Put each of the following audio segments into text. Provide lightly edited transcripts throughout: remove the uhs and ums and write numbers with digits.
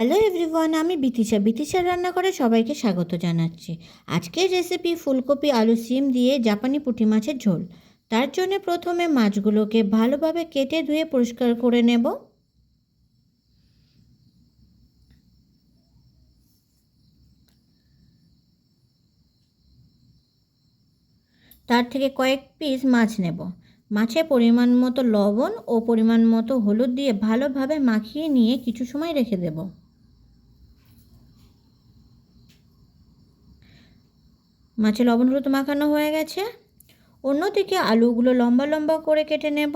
Hello everyone, আমি বিতিশার রান্নাঘরে সবাইকে স্বাগত জানাচ্ছি। আজকের রেসিপি ফুলকপি আলু সিম দিয়ে জাপানি পুঁটি মাছের ঝোল। তার জন্য প্রথমে মাছগুলোকে ভালোভাবে কেটে ধুয়ে পরিষ্কার করে নেব। তার থেকে কয়েক পিস মাছ নেব। মাছে পরিমাণ মতো লবণ ও পরিমাণ মতো হলুদ দিয়ে ভালোভাবে মাখিয়ে নিয়ে কিছু সময় রেখে দেব। মাছে লবণ হলুদ মাখানো হয়ে গেছে। অন্যদিকে আলুগুলো লম্বা লম্বা করে কেটে নেব।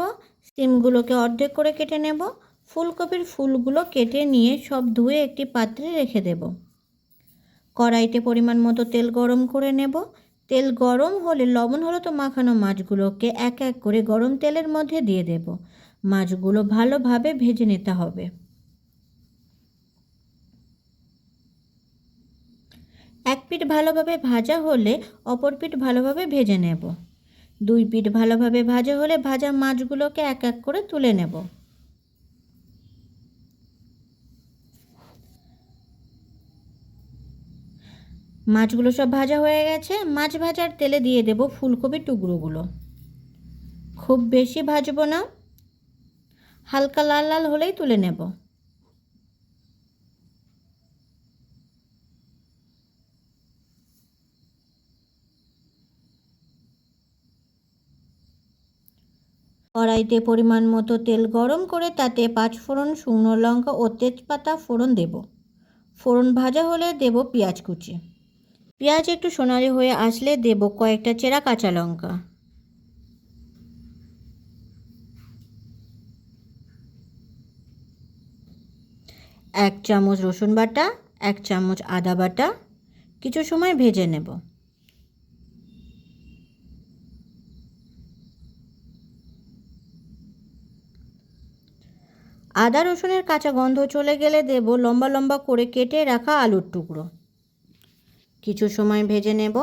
সিমগুলোকে অর্ধেক করে কেটে নেব। ফুলকপির ফুলগুলো কেটে নিয়ে সব ধুয়ে একটি পাত্রে রেখে দেব। কড়াইতে পরিমাণ মতো তেল গরম করে নেব। তেল গরম হলে লবণ হলুদ মাখানো মাছগুলোকে এক এক করে গরম তেলের মধ্যে দিয়ে দেব। মাছগুলো ভালোভাবে ভেজে নিতে হবে। এক পিঠ ভালোভাবে ভাজা হলে অপর পিঠ ভালোভাবে ভেজে নেব। দুই পিঠ ভালোভাবে ভাজা হলে ভাজা মাছগুলোকে এক এক করে তুলে নেব। মাছগুলো সব ভাজা হয়ে গেছে। মাছ ভাজার তেলে দিয়ে দেব ফুলকপির টুকরোগুলো। খুব বেশি ভাজবো না, হালকা লাল লাল হলেই তুলে নেব। কড়াইতে পরিমাণ মতো তেল গরম করে তাতে 5 ফোড়ন, শুকনো লঙ্কা ও তেজপাতা ফোড়ন দেব। ফোড়ন ভাজা হলে দেব পেঁয়াজ কুচি। পেঁয়াজ একটু সোনালি হয়ে আসলে দেব কয়েকটা চেরা কাঁচা লঙ্কা। এক চামচ রসুন বাটা, 1 চামচ আদা বাটা। কিছু সময় ভেজে নেব। আদা রসুনের কাঁচা গন্ধ চলে গেলে দেব লম্বা লম্বা করে কেটে রাখা আলুর টুকরো। কিছু সময় ভেজে নেব।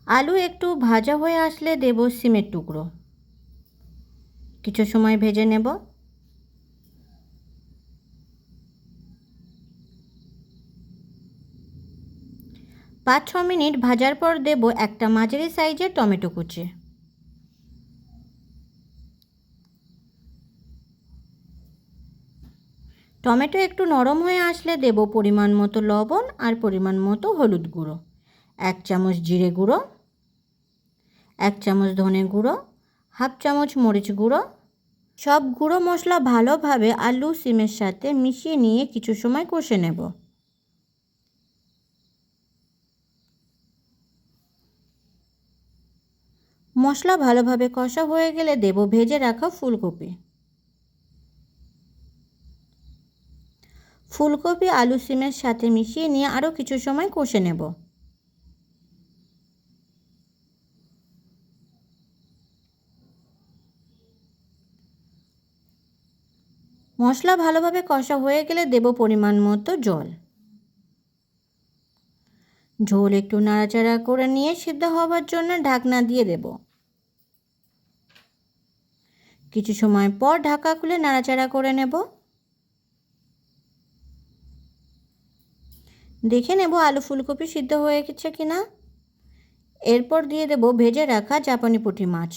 আলু একটু ভাজা হয়ে আসলে দেব সিমের টুকরো। কিছু সময় ভেজে নেব। 5-6 মিনিট ভাজার পর দেব একটা মাঝারি সাইজের টমেটো কুচি। টমেটো একটু নরম হয়ে আসলে দেব পরিমাণ মতো লবণ আর পরিমাণ মতো হলুদ গুঁড়ো, 1 চামচ জিরে গুঁড়ো, 1 চামচ ধনে গুঁড়ো, হাফ চামচ মরিচ গুঁড়ো। সব গুঁড়ো মশলা ভালোভাবে আলু সিমের সাথে মিশিয়ে নিয়ে কিছু সময় কষে নেব। মশলা ভালোভাবে কষা হয়ে গেলে দেব ভেজে রাখা ফুলকপি। ফুলকপি আলু সিমের সাথে মিশিয়ে নিয়ে আরও কিছু সময় কষে নেব। মশলা ভালোভাবে কষা হয়ে গেলে দেব পরিমাণ মতো জল। ঝোল একটু নাড়াচাড়া করে নিয়ে সিদ্ধ হওয়ার জন্য ঢাকনা দিয়ে দেব। কিছু সময় পর ঢাকা খুলে নাড়াচাড়া করে নেব। দেখে নেব আলু ফুলকপি সিদ্ধ হয়ে গেছে কিনা। এরপর দিয়ে দেব ভেজে রাখা জাপানি পুঁটি মাছ।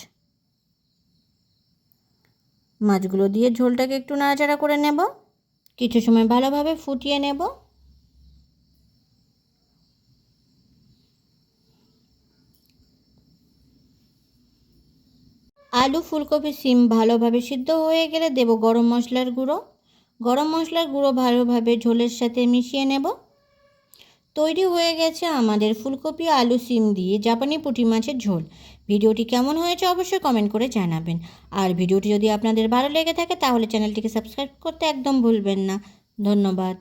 মাছগুলো দিয়ে ঝোলটাকে একটু নাড়াচাড়া করে নেব। কিছু সময় ভালোভাবে ফুটিয়ে নেব। আলু ফুলকপি সিম ভালোভাবে সিদ্ধ হয়ে গেলে দেব গরম মশলার গুঁড়ো। গরম মশলার গুঁড়ো ভালোভাবে ঝোলের সাথে মিশিয়ে নেব। তৈরি হয়ে গেছে আমাদের ফুলকপি আলু সিম দিয়ে জাপানি পুঁটি মাছের ঝোল। ভিডিওটি কেমন হয়েছে অবশ্যই কমেন্ট করে জানাবেন। আর ভিডিওটি যদি আপনাদের ভালো লেগে থাকে তাহলে চ্যানেলটিকে সাবস্ক্রাইব করতে একদম ভুলবেন না। ধন্যবাদ।